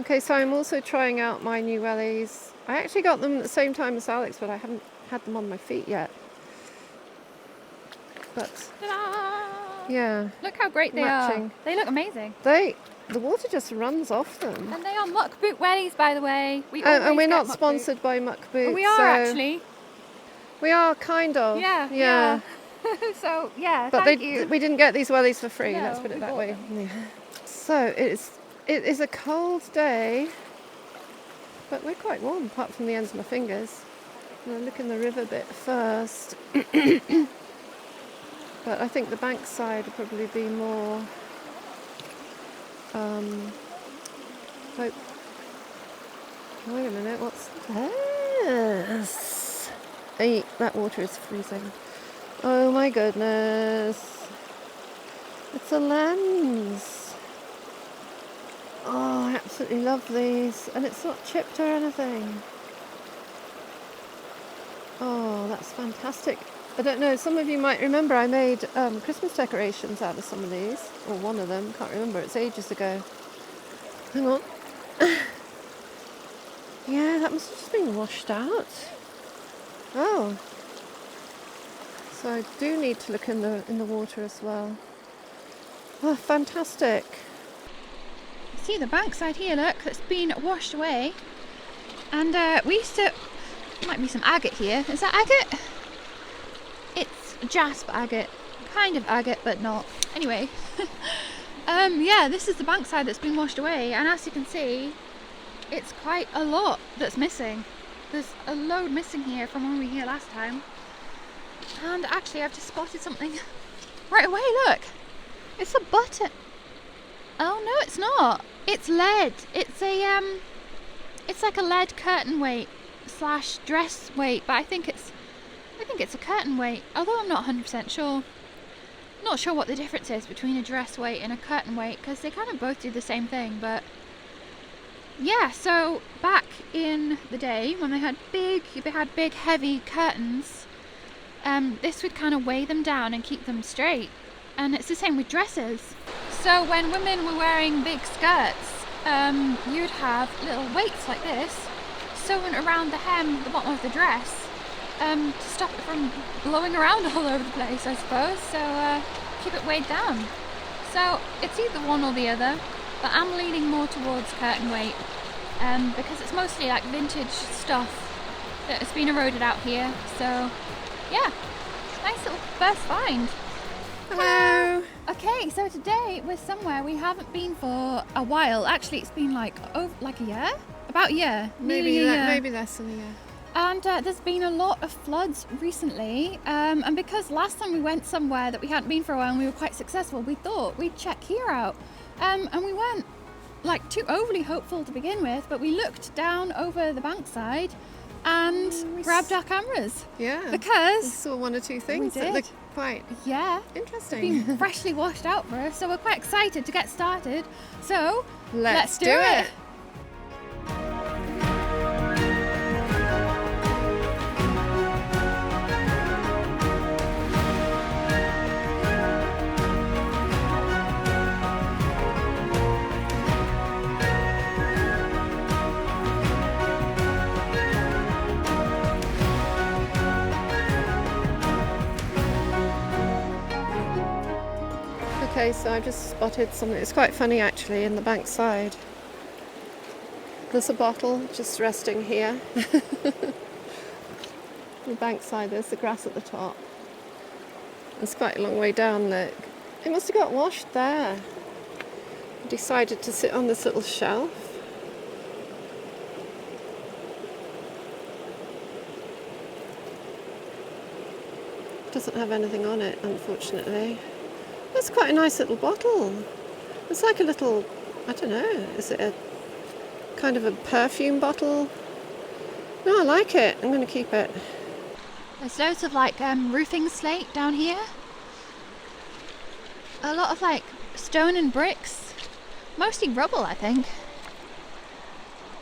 Okay, so I'm also trying out my new wellies. I actually got them at the same time as Alex, but I haven't had them on my feet yet. But Ta-da! yeah, Look how great they matching. are. They look amazing. The water just runs off them. And they are muck boot wellies, by the way. And we're not sponsored by Muck Boots. We are actually. We are kind of. Yeah. Yeah. So yeah, but thank you. We didn't get these wellies for free. No, let's put it that way. Yeah. So it is a cold day, but we're quite warm apart from the ends of my fingers. I'm gonna look in the river bit first. But I think the bank side will probably be more. Wait a minute, what's this? Hey, that water is freezing. Oh my goodness. It's a lens. Oh, I absolutely love these. And it's not chipped or anything. Oh, that's fantastic. I don't know, some of you might remember I made Christmas decorations out of some of these. Or one of them, can't remember, it's ages ago. Hang on. Yeah, that must have just been washed out. Oh. So I do need to look in the water as well. Oh, fantastic. See the bankside here, look, that's been washed away. And we used to, might be some agate here. Is that agate? It's jasp agate. Kind of agate, but not. Anyway. Yeah, this is the bankside that's been washed away. And as you can see, it's quite a lot that's missing. There's a load missing here from when we were here last time. And actually, I've just spotted something right away, look. It's a button. Oh no, it's not. It's lead. It's like a lead curtain weight / dress weight, but I think it's a curtain weight, although I'm not 100% sure. Not sure what the difference is between a dress weight and a curtain weight, because they kind of both do the same thing, but yeah, so back in the day when they had big heavy curtains, this would kind of weigh them down and keep them straight. And it's the same with dresses. So when women were wearing big skirts, you'd have little weights like this sewn around the hem, the bottom of the dress, to stop it from blowing around all over the place, I suppose. So keep it weighed down. So it's either one or the other, but I'm leaning more towards curtain weight, because it's mostly like vintage stuff that has been eroded out here. So yeah, nice little first find. Hello. Okay, so today we're somewhere we haven't been for a while. Actually, it's been like a year? About a year. Maybe less than a year. And there's been a lot of floods recently. And because last time we went somewhere that we hadn't been for a while and we were quite successful, we thought we'd check here out. And we weren't like too overly hopeful to begin with, but we looked down over the bankside and grabbed our cameras. Yeah. Because we saw one or two things that looked quite interesting. Been freshly washed out for us, so we're quite excited to get started. So let's do it. Okay, so I've just spotted something. It's quite funny actually in the bankside. There's a bottle just resting here. The bankside, there's the grass at the top. It's quite a long way down, look. It must have got washed there. I decided to sit on this little shelf. Doesn't have anything on it, unfortunately. That's quite a nice little bottle. It's like a little, I don't know, is it a kind of a perfume bottle? No, I like it. I'm going to keep it. There's loads of like roofing slate down here. A lot of like stone and bricks. Mostly rubble, I think.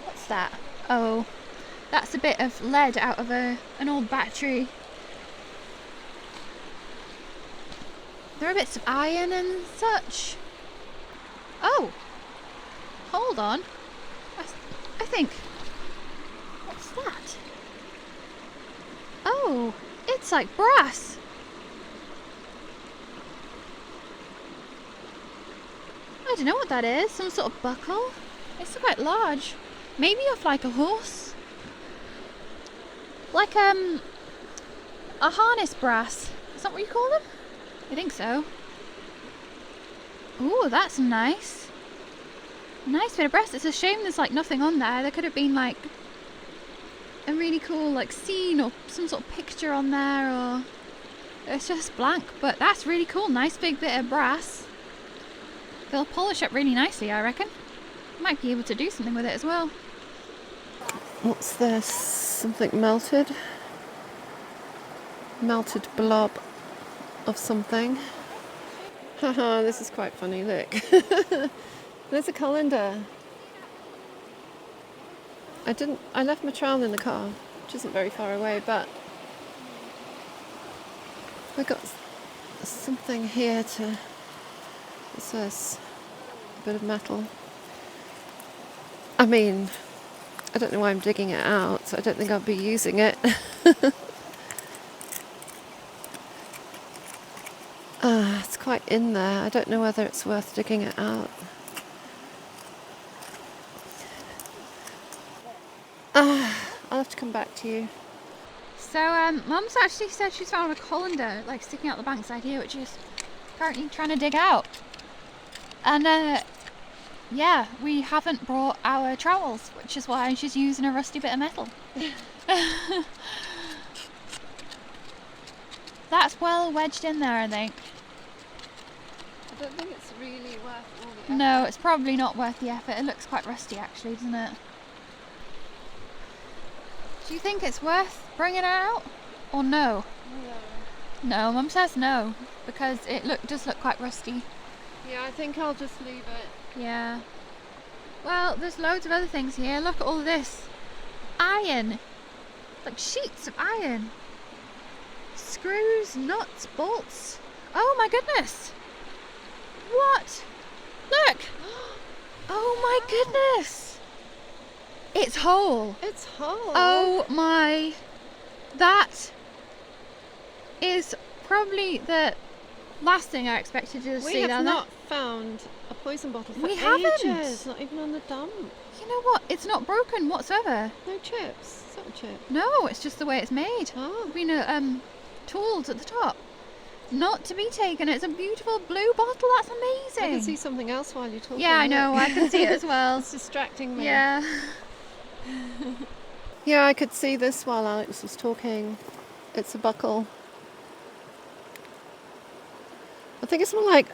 What's that? Oh, that's a bit of lead out of an old battery. There are bits of iron and such. Oh, hold on. I think. What's that? Oh, it's like brass. I don't know what that is. Some sort of buckle. It's quite large. Maybe off like a horse. Like a harness brass. Is that what you call them? I think so. Ooh, that's nice. Nice bit of brass. It's a shame there's like nothing on there. There could have been like a really cool like scene or some sort of picture on there, or it's just blank. But that's really cool. Nice big bit of brass. They'll polish up really nicely, I reckon. Might be able to do something with it as well. What's this? Something melted? Melted blob of something. Haha, this is quite funny, look. There's a colander. I left my trowel in the car, which isn't very far away, but I got something here to, what's this? A bit of metal. I mean, I don't know why I'm digging it out, so I don't think I'll be using it. It's quite in there. I don't know whether it's worth digging it out. I'll have to come back to you. So, Mum's actually said she's found a colander, like sticking out the bankside here, which is currently trying to dig out. And, yeah, we haven't brought our trowels, which is why she's using a rusty bit of metal. That's well wedged in there, I think. I don't think it's really worth all the effort. No, it's probably not worth the effort. It looks quite rusty, actually, doesn't it? Do you think it's worth bringing it out, or no? No, Mum says no, because it does look quite rusty. Yeah, I think I'll just leave it. Yeah. Well, there's loads of other things here. Look at all this iron, like sheets of iron, screws, nuts, bolts. Oh my goodness! What? Look! Oh my goodness! It's whole. It's whole. Oh my! That is probably the last thing I expected to see. We have down not found a poison bottle for We ages. haven't. Not even on the dump. You know what? It's not broken whatsoever. No chips. It's not a chip. No, it's just the way it's made. Oh. Been tools at the top. Not to be taken. It's a beautiful blue bottle. That's amazing. I can see something else while you're talking. Yeah, I know. Look. I can see it as well. It's distracting me. Yeah. Yeah, I could see this while Alex was talking. It's a buckle. I think it's more like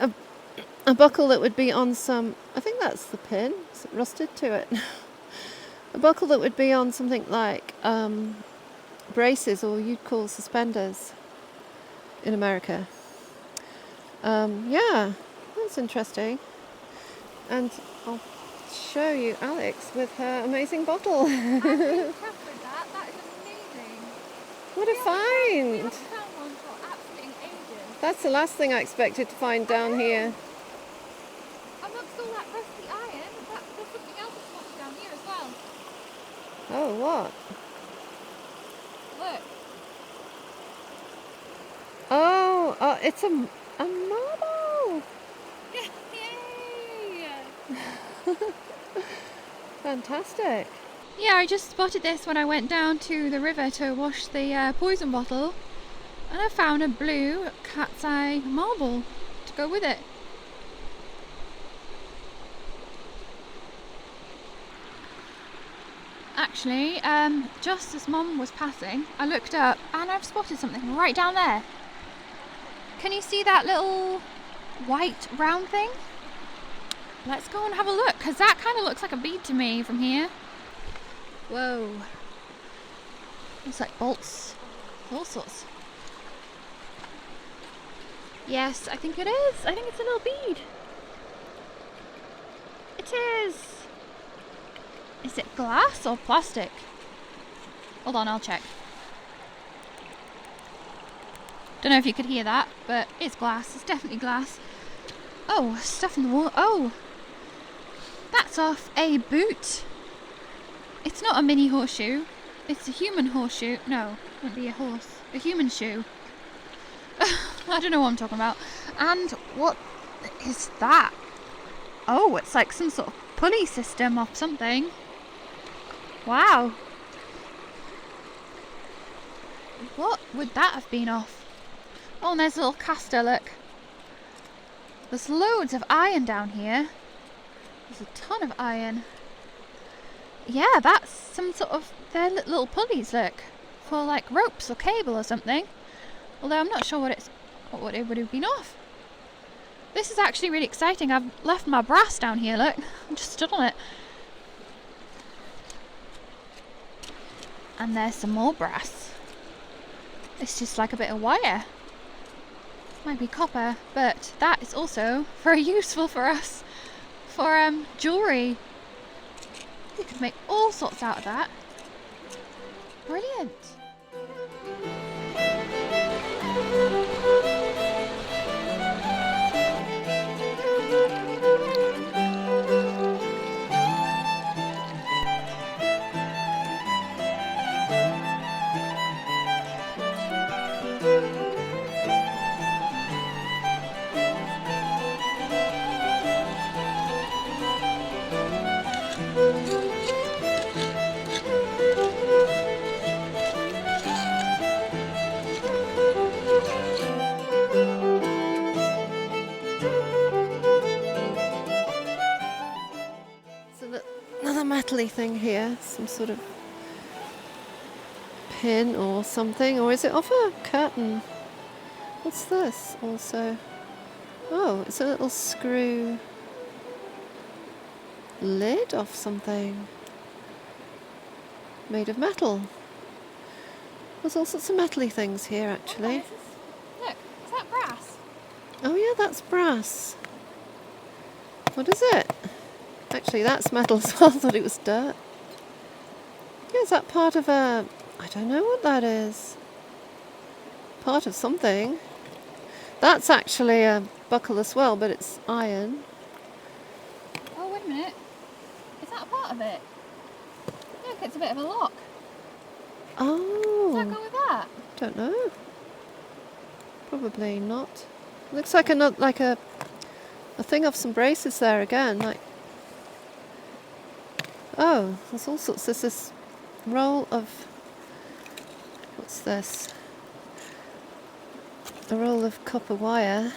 a buckle that would be on some, I think that's the pin, it's rusted to it. A buckle that would be on something like braces, or you'd call suspenders in America. Yeah, that's interesting. And I'll show you Alex with her amazing bottle. That is amazing. What a find! We haven't found one for absolutely ages. That's the last thing I expected to find down here. Amongst all that rusty iron, there's something else that's spotted down here as well. Oh, what? Look. Oh, it's a marble! Yay! Fantastic. Yeah, I just spotted this when I went down to the river to wash the poison bottle, and I found a blue cat's eye marble to go with it. Actually, just as Mum was passing, I looked up and I've spotted something right down there. Can you see that little white round thing? Let's go and have a look, because that kind of looks like a bead to me from here. Whoa. Looks like bolts. All sorts. Yes, I think it is. I think it's a little bead. It is. Is it glass or plastic? Hold on, I'll check. Don't know if you could hear that, but it's glass. It's definitely glass. Oh, stuff in the wall. Oh, that's off a boot. not a mini horseshoe. It's a human horseshoe. No, it wouldn't be a horse. A human shoe. I don't know what I'm talking about. And what is that? Oh, it's like some sort of pulley system or something. Wow. What would that have been off? Oh, and there's a little caster, look. There's loads of iron down here. There's a ton of iron. Yeah, that's some sort of... They're little pulleys, look. For like ropes or cable or something. Although I'm not sure what it would have been off. This is actually really exciting. I've left my brass down here, look. I'm just stood on it. And there's some more brass. It's just like a bit of wire. Might be copper, but that is also very useful for us. For jewellery. You could make all sorts out of that. Brilliant. Another metally thing here, some sort of pin or something, or is it off a curtain? What's this also? Oh, it's a little screw lid off something made of metal. There's all sorts of metally things here actually. Look, is that brass? Oh yeah, that's brass. What is it? Actually, that's metal as well. I thought it was dirt. Yeah, is that part of a... I don't know what that is. Part of something. That's actually a buckle as well, but it's iron. Oh, wait a minute. Is that a part of it? Look, it's a bit of a lock. Oh. Does that go with that? Don't know. Probably not. Looks like a thing of some braces there again, like... Oh, there's all sorts. There's this roll of... What's this? A roll of copper wire.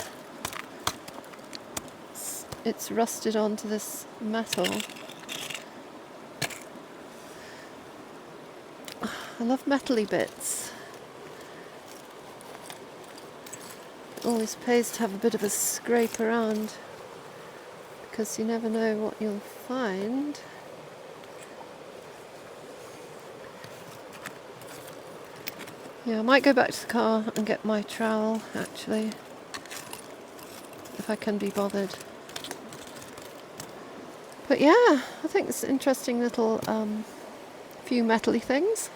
It's rusted onto this metal. I love metally bits. It always pays to have a bit of a scrape around, because you never know what you'll find. Yeah, I might go back to the car and get my trowel, actually, if I can be bothered. But yeah, I think it's an interesting little few metally things.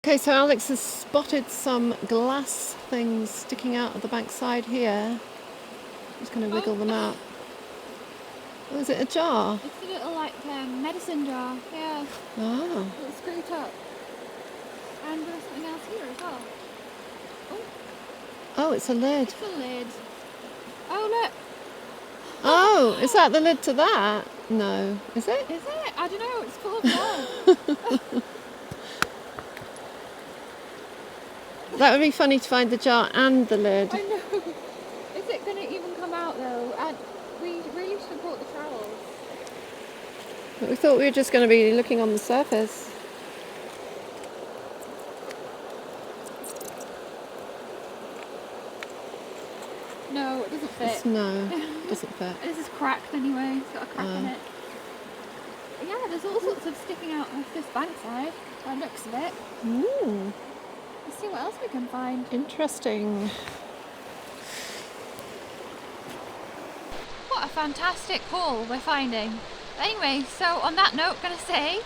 Okay, so Alex has spotted some glass things sticking out of the bank side here. I'm just going to wiggle them out. Oh, is it a jar? It's a little like medicine jar, yeah. Ah. It's screwed up. And there's something else here as well. Oh. Oh, it's a lid. It's a lid. Oh, look. Oh, is that the lid to that? No. Is it? Is it? I don't know. It's full of blood. That would be funny to find the jar and the lid. I know. Is it going to even come out though? And we really should have brought the trowels. But we thought we were just going to be looking on the surface. No, it doesn't fit. No, it doesn't fit. This is cracked anyway. It's got a crack in it. But yeah, there's all sorts of sticking out of this bank side by the looks of it. Ooh. Let's see what else we can find. Interesting. What a fantastic haul we're finding. But anyway, so on that note, I'm going to say,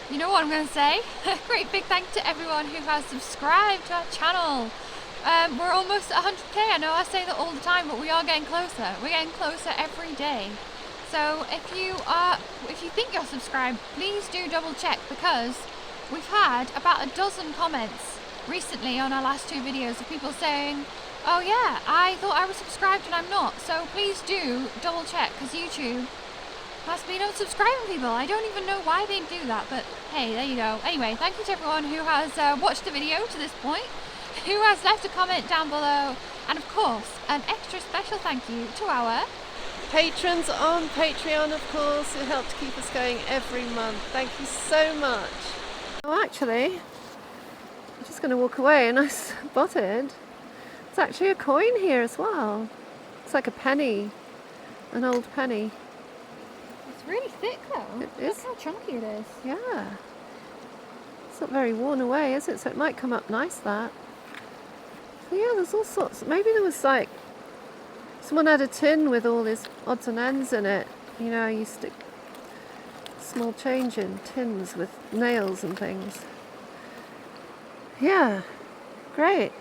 you know what I'm going to say? Great big thank you to everyone who has subscribed to our channel. We're almost at 100k. I know I say that all the time, but we are getting closer. We're getting closer every day. So if you think you're subscribed, please do double check, because we've had about a dozen comments recently on our last 2 videos of people saying, oh yeah, I thought I was subscribed and I'm not. So please do double check, because YouTube has been unsubscribing people. I don't even know why they do that, but hey, there you go. Anyway, thank you to everyone who has watched the video to this point, who has left a comment down below, and of course, an extra special thank you to our patrons on Patreon, of course, who help to keep us going every month. Thank you so much. Oh, actually, I'm just going to walk away, and I spotted it's actually a coin here as well. It's like a penny, an old penny. It's really thick though. It is. Look how chunky it is. Yeah. It's not very worn away, is it? So it might come up nice, that. So yeah, there's all sorts. Maybe there was like, someone had a tin with all these odds and ends in it. You know, you stick small change in tins with nails and things. Yeah, great.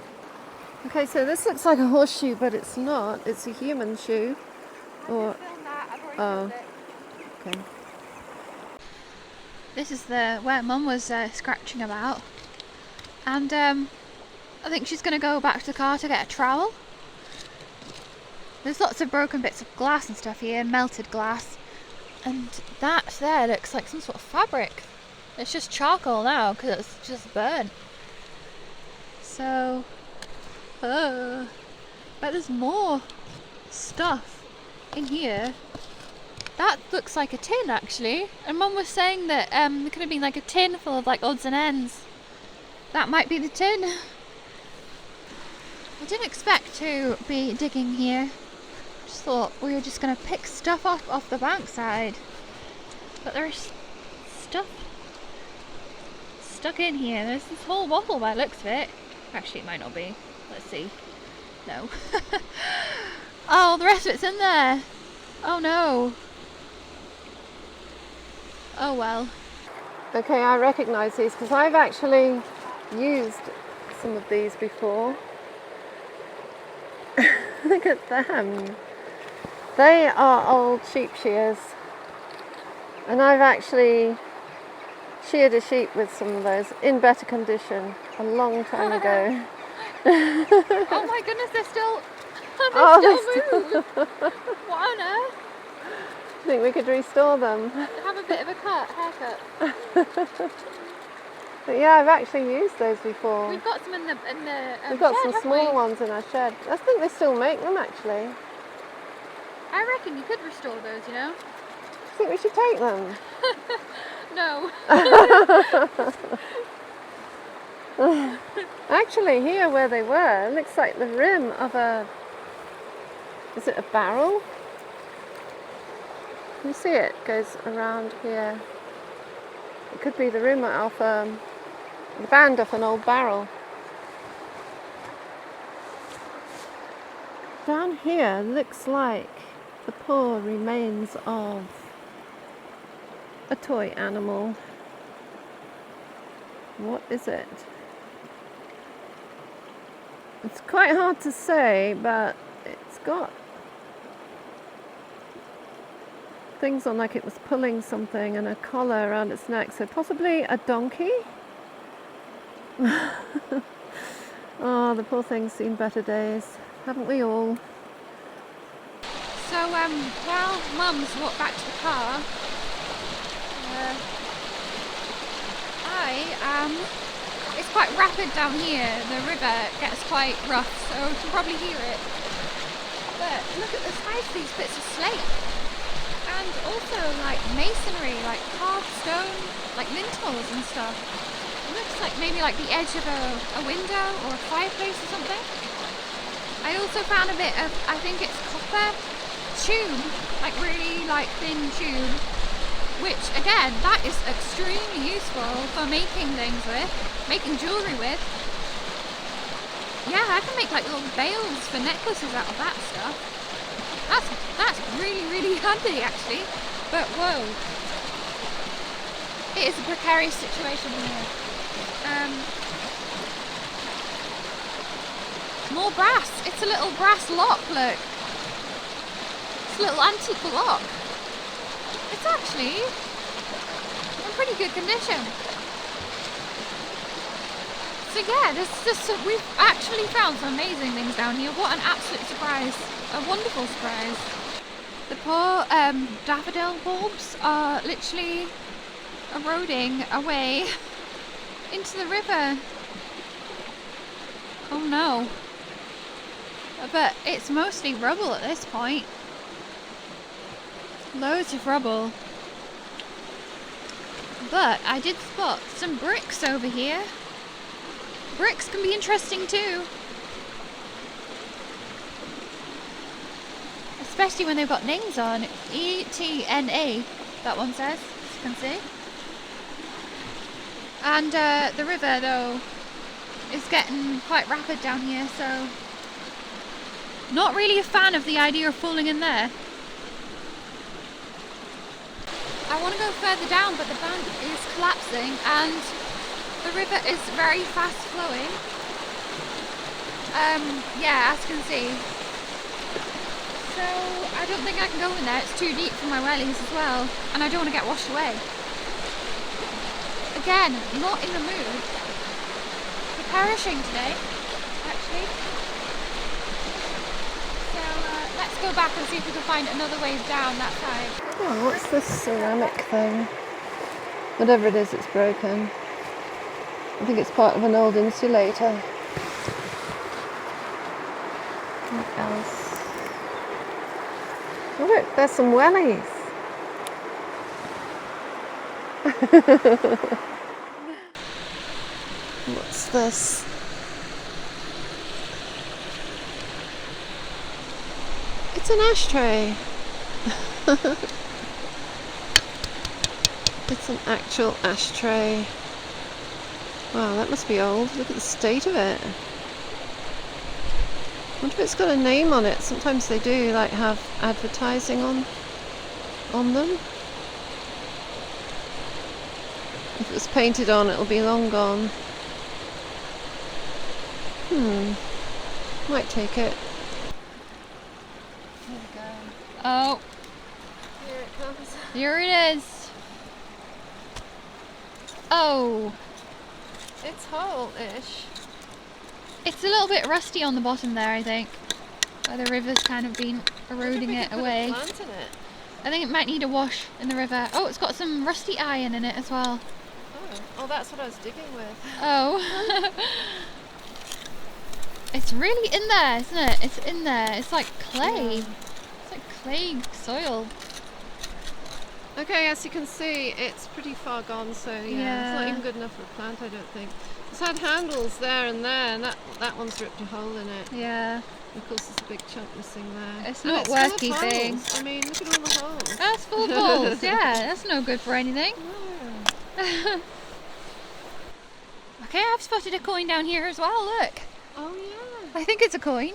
Okay, so this looks like a horseshoe, but it's not. It's a human shoe. Or, oh, okay. This is where Mum was scratching about, and I think she's going to go back to the car to get a trowel. There's lots of broken bits of glass and stuff here, melted glass, and that there looks like some sort of fabric. It's just charcoal now because it's just burnt. So, but there's more stuff in here. That looks like a tin actually, and Mum was saying that there could have been like a tin full of like odds and ends. That might be the tin. I didn't expect to be digging here. Just thought we were just going to pick stuff off the bankside, but there's stuff stuck in here. There's this whole bottle by the looks of it. Actually, it might not be. Let's see. No. Oh, the rest of it's in there. Oh no. Oh well. Okay, I recognise these because I've actually used some of these before. Look at them. They are old sheep shears, and I've actually sheared a sheep with some of those in better condition a long time ago. Oh my goodness, they're still move. What on earth? I think we could restore them. They have a bit of a haircut. But yeah, I've actually used those before. We've got some in the We've got shed, some small ones in our shed. I think they still make them actually. I reckon you could restore those, you know. I think we should take them. No. Actually, here where they were, looks like the rim of a... Is it a barrel? Can you see it? It goes around here. It could be the rim of the band of an old barrel. Down here looks like the poor remains of a toy animal. What is it? It's quite hard to say, but it's got things on like it was pulling something and a collar around its neck, so possibly a donkey. Oh, the poor thing's seen better days, haven't we all? So while Mum's walked back to the car, it's quite rapid down here. The river gets quite rough, so you can probably hear it. But look at the size of these bits of slate. And also like masonry, like carved stone, like lintels and stuff. It looks like maybe like the edge of a window or a fireplace or something. I also found a bit of, I think it's copper tube, like really like thin tube, which again, that is extremely useful for making things with, making jewellery with. Yeah, I can make like little veils for necklaces out of that stuff. That's really, really handy actually, but whoa. It is a precarious situation here. More brass. It's a little brass lock, look. It's a little antique lock. it's actually in pretty good condition. So yeah, we've actually found some amazing things down here. What an absolute surprise. A wonderful surprise. The poor daffodil bulbs are literally eroding away into the river. Oh no. But it's mostly rubble at this point. Loads of rubble. But I did spot some bricks over here. Bricks can be interesting too. Especially when they've got names on. ETNA, that one says, as you can see. And the river though is getting quite rapid down here, so not really a fan of the idea of falling in there. I want to go further down, but the bank is collapsing and the river is very fast flowing. Yeah, as you can see. So I don't think I can go in there, it's too deep for my wellies as well, and I don't want to get washed away. Again, not in the mood. We're perishing today, actually. So let's go back and see if we can find another way down that side. Oh, what's this ceramic thing? Whatever it is, it's broken. I think it's part of an old insulator. What else? Oh look, there's some wellies. What's this? It's an ashtray. It's an actual ashtray. Wow, that must be old. Look at the state of it. I wonder if it's got a name on it. Sometimes they do, like, have advertising on them. If it was painted on, it'll be long gone. Might take it. Here we go. Oh, Here it comes. here it is. Oh, It's whole-ish. it's a little bit rusty on the bottom there, I think. Where the river's kind of been eroding it away. Plant in it. I think it might need a wash in the river. Oh, it's got some rusty iron in it as well. Oh, that's what I was digging with. Oh. It's really in there, isn't it? It's in there. It's like clay. Yeah. It's like clay soil. Okay, as you can see, it's pretty far gone, so yeah, it's not even good enough for a plant, I don't think. It's had handles there, and that one's ripped a hole in it. Yeah. Of course, there's a big chunk missing there. It's And not it's worth full of keeping. holes. I mean, look at all the holes. That's full of holes. Yeah, that's no good for anything. No. Okay, I've spotted a coin down here as well. Look. Oh yeah, I think it's a coin.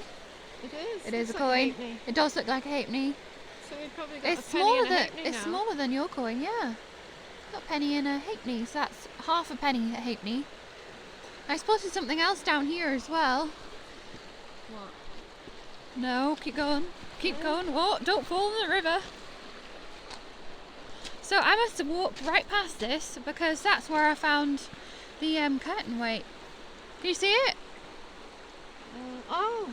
it is. It is a Looks like coin. halfpenny. It does look like a halfpenny. So we've probably got It's a penny smaller and a than halfpenny it's now. smaller than your coin. Yeah. Got a penny and a halfpenny. So that's half a penny a halfpenny. I spotted something else down here as well. What? No, keep going. Keep going. Oh, don't fall in the river. So I must have walked right past this because that's where I found the curtain weight. Can you see it? Oh.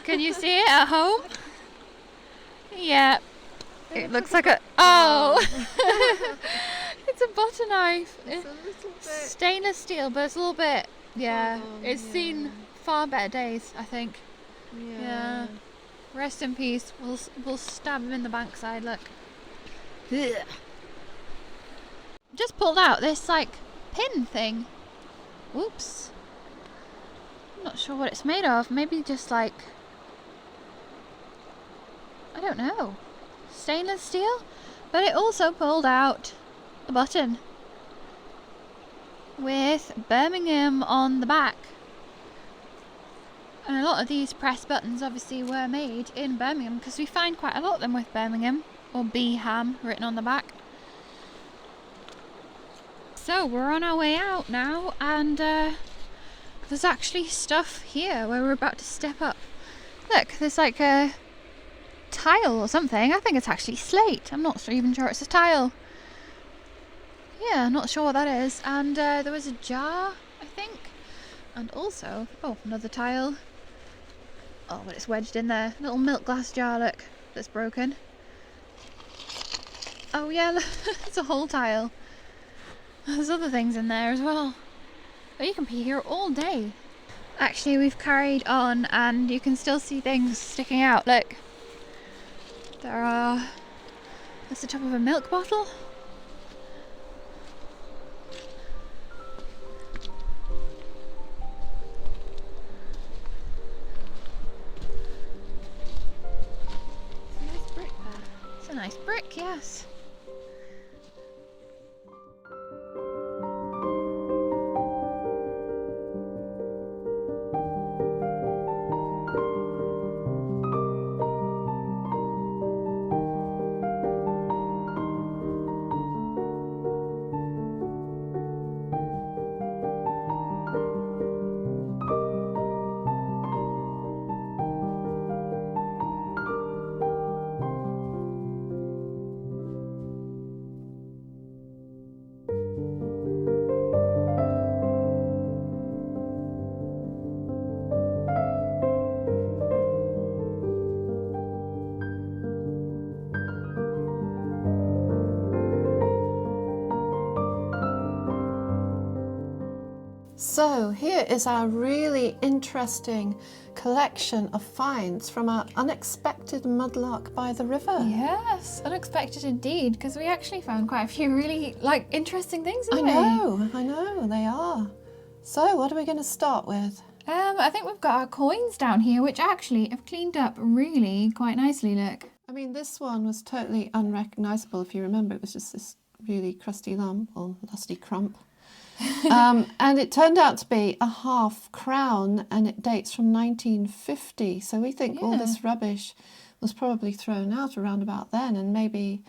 Can you see it at home? Yeah. It looks like a... Oh! It's a butter knife. It's a little bit. Stainless steel, but it's a little bit... Yeah. It's yeah. seen far better days, I think. Yeah. Rest in peace. We'll stab him in the bankside, look. Ugh. Just pulled out this, like, pin thing. Whoops. I'm not sure what it's made of. Maybe just, like... I don't know. Stainless steel? But it also pulled out a button with Birmingham on the back. And a lot of these press buttons obviously were made in Birmingham because we find quite a lot of them with Birmingham or B-Ham written on the back. So we're on our way out now, and there's actually stuff here where we're about to step up. Look, there's like a tile or something. I think it's actually slate. I'm not even sure it's a tile. Yeah, not sure what that is. And there was a jar, I think. And also, oh, another tile. Oh, but it's wedged in there. Little milk glass jar, look, that's broken. Oh yeah, look, it's a whole tile. There's other things in there as well. But you can be here all day. Actually, we've carried on and you can still see things sticking out. Look. That's the top of a milk bottle. It's a nice brick there. It's a nice brick, yes. So here is our really interesting collection of finds from our unexpected mudlark by the river. Yes, unexpected indeed, because we actually found quite a few really interesting things, I didn't we? know, they are. So what are we going to start with? I think we've got our coins down here, which actually have cleaned up really quite nicely, look. I mean, this one was totally unrecognisable. If you remember, it was just this really crusty lump or lusty crump. And it turned out to be a half crown, and it dates from 1950. So we think all this rubbish was probably thrown out around about then, and maybe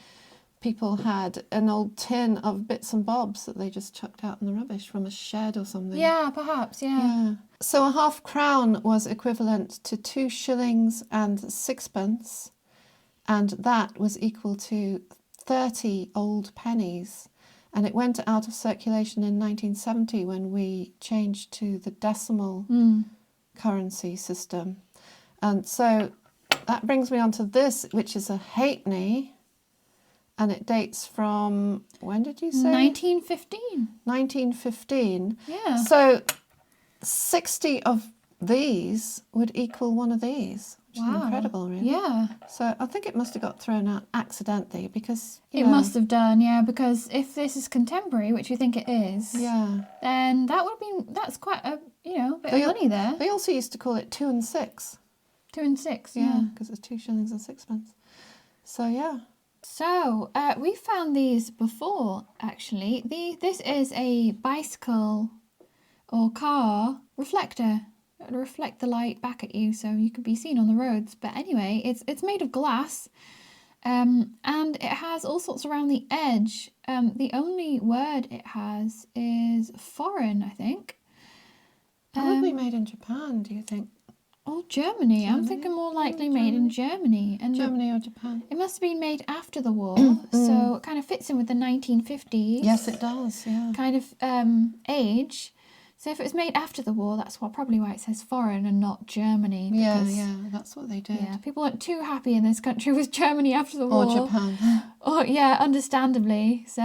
people had an old tin of bits and bobs that they just chucked out in the rubbish from a shed or something. Yeah, perhaps, yeah. So a half crown was equivalent to 2 shillings and 6pence, and that was equal to 30 old pennies. And it went out of circulation in 1970 when we changed to the decimal currency system. And so that brings me on to this, which is a halfpenny. And it dates from, when did you say? 1915. 1915. Yeah. So 60 of these would equal one of these, which is incredible, really. Yeah. So I think it must have got thrown out accidentally because, It must have done, yeah, because if this is contemporary, which we think it is, then that would have been, that's quite a, bit of money there. They also used to call it 2 and 6. 2 and 6, Yeah, because it's 2 shillings and 6pence. So, yeah. So, we found these before, actually. This is a bicycle or car reflector. It would reflect the light back at you so you could be seen on the roads. But anyway, it's made of glass, and it has all sorts around the edge. The only word it has is foreign, I think. Probably made in Japan, do you think? Or Germany. I'm thinking more likely made in Germany. And Germany or Japan. It must have been made after the war, so it kind of fits in with the 1950s. Yes, it does, yeah. Kind of age. So if it was made after the war, that's probably why it says foreign and not Germany. Because, that's what they did. Yeah, people weren't too happy in this country with Germany after the war. Or Japan. Understandably. So,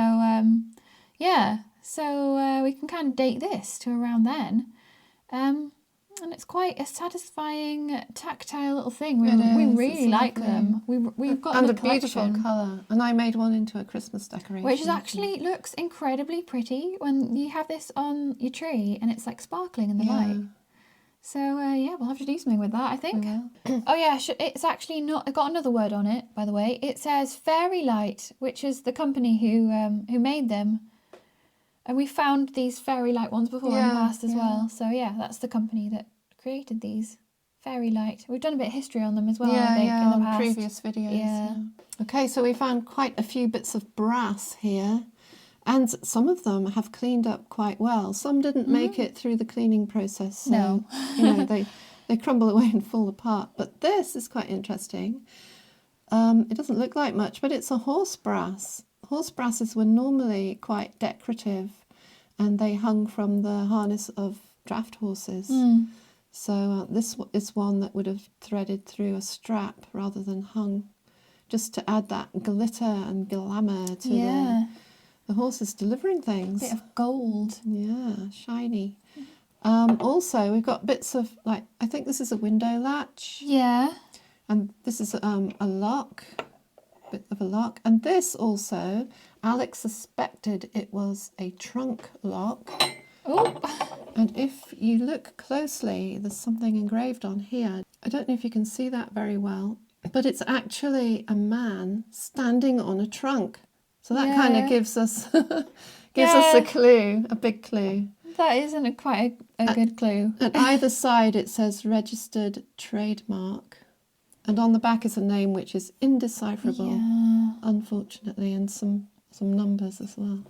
so we can kind of date this to around then. And it's quite a satisfying, tactile little thing. We really like them. We've got and a beautiful colour. And I made one into a Christmas decoration. Which is actually looks incredibly pretty when you have this on your tree and it's like sparkling in the light. So we'll have to do something with that, I think. Oh yeah, it's actually not. I got another word on it, by the way. It says Fairy Light, which is the company who made them. And we found these Fairy Light ones before in the past as well. So yeah, that's the company that created these. Fairy Light. We've done a bit of history on them as well, I think, in the past. Previous videos. Yeah. Okay, so we found quite a few bits of brass here. And some of them have cleaned up quite well. Some didn't make it through the cleaning process. So, no. they crumble away and fall apart. But this is quite interesting. It doesn't look like much, but it's a horse brass. Horse brasses were normally quite decorative, and they hung from the harness of draft horses. So this is one that would have threaded through a strap rather than hung, just to add that glitter and glamour to the horses delivering things. Bit of gold. Yeah, shiny. Also, we've got bits of, like, I think this is a window latch. Yeah. And this is a lock, bit of a lock. And this also, Alex suspected it was a trunk lock. Oh. And if you look closely, there's something engraved on here. I don't know if you can see that very well, but it's actually a man standing on a trunk. So that kind of gives us a clue, a big clue. That isn't quite a good clue. At either side it says registered trademark. And on the back is a name which is indecipherable, unfortunately, and some numbers as well.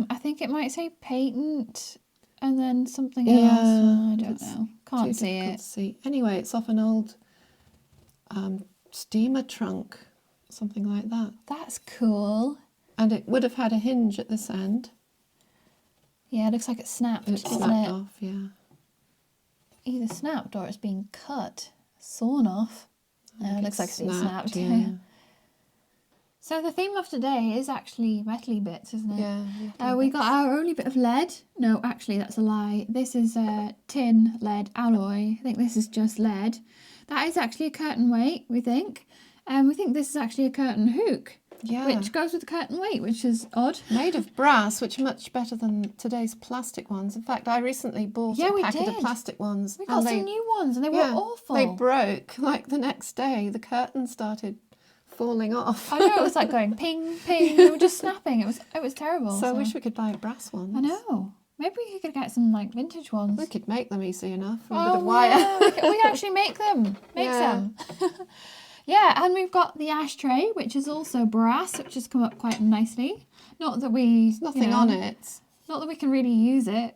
I think it might say patent and then something else. Well, I don't know. Can't see it. To see. Anyway, it's off an old steamer trunk, something like that. That's cool. And it would have had a hinge at this end. Yeah, it looks like it's snapped, It's isn't snapped it? off, yeah. Either snapped or it's been cut, sawn off. No, it looks like it's been snapped. Yeah. So the theme of today is actually metally bits, isn't it? Yeah. We got our only bit of lead. No, actually, that's a lie. This is tin lead alloy. I think this is just lead. That is actually a curtain weight, we think. We think this is actually a curtain hook. Yeah. Which goes with the curtain weight, which is odd. Made of brass, which are much better than today's plastic ones. In fact, I recently bought a packet of plastic ones. We got some new ones and they were awful. They broke. Like the next day, the curtain started falling off. I know, it was like going ping, ping. They were just snapping. It was terrible. So I wish we could buy brass ones. I know. Maybe we could get some like vintage ones. We could make them easy enough with a bit of wire. Yeah, we can actually make them. Make some. Yeah, and we've got the ashtray, which is also brass, which has come up quite nicely. Not that we... There's nothing on it. Not that we can really use it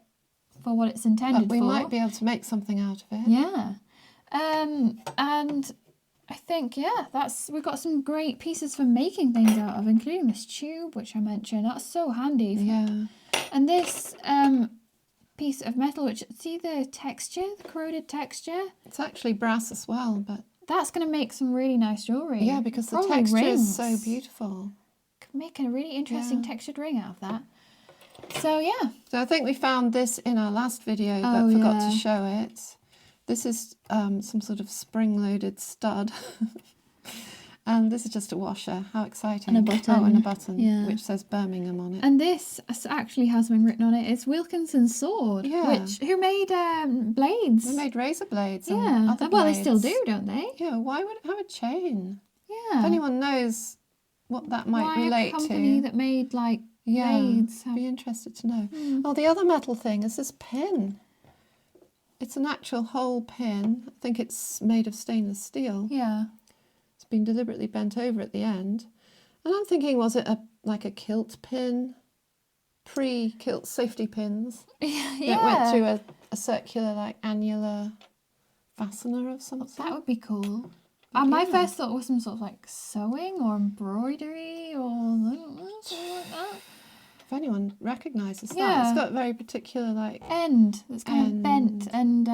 for what it's intended for. But we might be able to make something out of it. Yeah. And I think, we've got some great pieces for making things out of, including this tube, which I mentioned. That's so handy. Yeah. And this piece of metal, which, see the texture, the corroded texture? It's actually brass as well, but... That's going to make some really nice jewellery. Yeah, because the Probably texture rings. is so beautiful. Could make a really interesting textured ring out of that. So, yeah. So I think we found this in our last video, but forgot to show it. This is some sort of spring-loaded stud. And this is just a washer. How exciting. And a button. Oh, and a button, which says Birmingham on it. And this actually has something written on it. It's Wilkinson's sword, Yeah. who made blades. They made razor blades and Yeah. other Well, blades. they still do, don't they? Yeah, why would it have a chain? Yeah. If anyone knows what that might relate a company to. that made, like, Yeah, blades. I'd be interested to know. Oh, the other metal thing is this pin. It's an actual whole pin. I think it's made of stainless steel. Yeah. It's been deliberately bent over at the end. And I'm thinking, was it like a kilt pin? Pre-kilt safety pins? Yeah. That went through a circular, like, annular fastener of some sort? That would be cool. My first thought was some sort of, like, sewing or embroidery or, I don't know, something like that. If anyone recognises that, Yeah. it's got very particular, like... End that's kind of bent and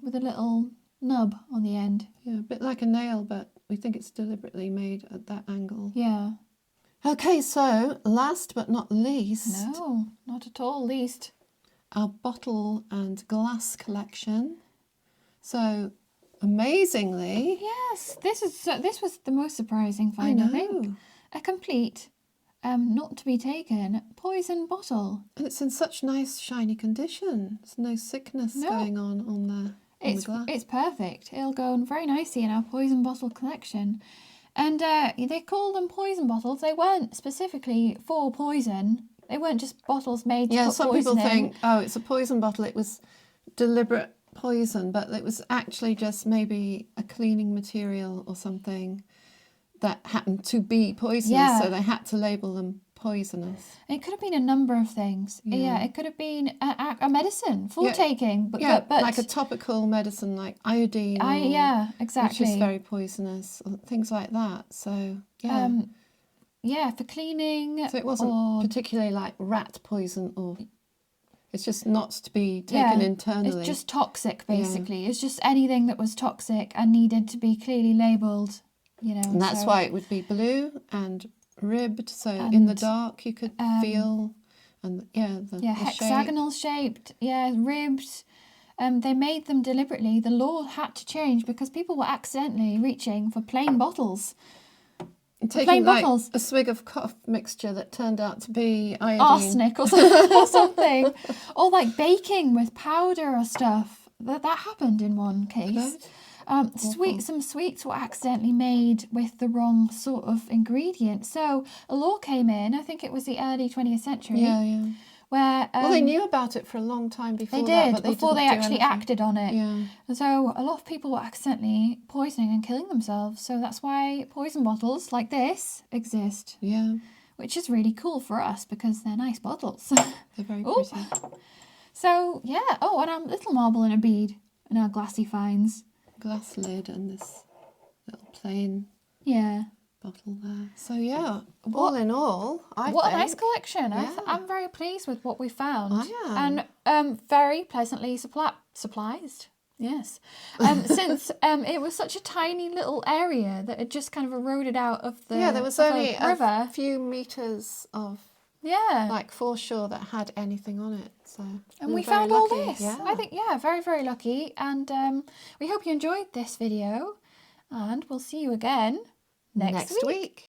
with a little nub on the end. Yeah, a bit like a nail, but we think it's deliberately made at that angle. Yeah. Okay, so last but not least, No, not at all least. our bottle and glass collection. So, amazingly... Yes, this was the most surprising find, I think. A complete, not to be taken, poison bottle. And it's in such nice, shiny condition. There's no sickness going on the glass. It's perfect. It'll go very nicely in our poison bottle collection. And they call them poison bottles. They weren't specifically for poison. They weren't just bottles made to put some poison people in. think, oh, it's a poison bottle. It was deliberate poison, but it was actually just maybe a cleaning material or something that happened to be poisonous. Yeah. So they had to label them poisonous. It could have been a number of things. Yeah, it could have been a medicine for taking. But like a topical medicine like iodine. Yeah, exactly. Which is very poisonous, or things like that. So, yeah. For cleaning. So it wasn't particularly like rat poison, or it's just not to be taken internally. It's just toxic, basically. It's just anything that was toxic and needed to be clearly labelled, you know. And that's why it would be blue and ribbed, so in the dark you could feel, and the hexagonal shaped, ribbed. They made them deliberately. The law had to change because people were accidentally reaching for plain bottles. Taking like a swig of cough mixture that turned out to be iodine. Arsenic or something. Or like baking with powder or stuff. That happened in one case. Some sweets were accidentally made with the wrong sort of ingredient. So a law came in, I think it was the early 20th century. Yeah. Where, they knew about it for a long time before before they actually acted on it. Yeah. And so a lot of people were accidentally poisoning and killing themselves. So that's why poison bottles like this exist. Yeah. Which is really cool for us because they're nice bottles. They're very pretty. So, yeah. Oh, and a little marble and a bead in our glassy finds. Glass lid and this little plain bottle there. So all in all, I think... What a nice collection. Yeah. I'm very pleased with what we found. I am. And very pleasantly surprised. Yes. Since it was such a tiny little area that it just kind of eroded out of the there was only river. A few metres of like foreshore that had anything on it. So and we found all lucky. this. Yeah. I think very, very lucky. And we hope you enjoyed this video. And we'll see you again next week.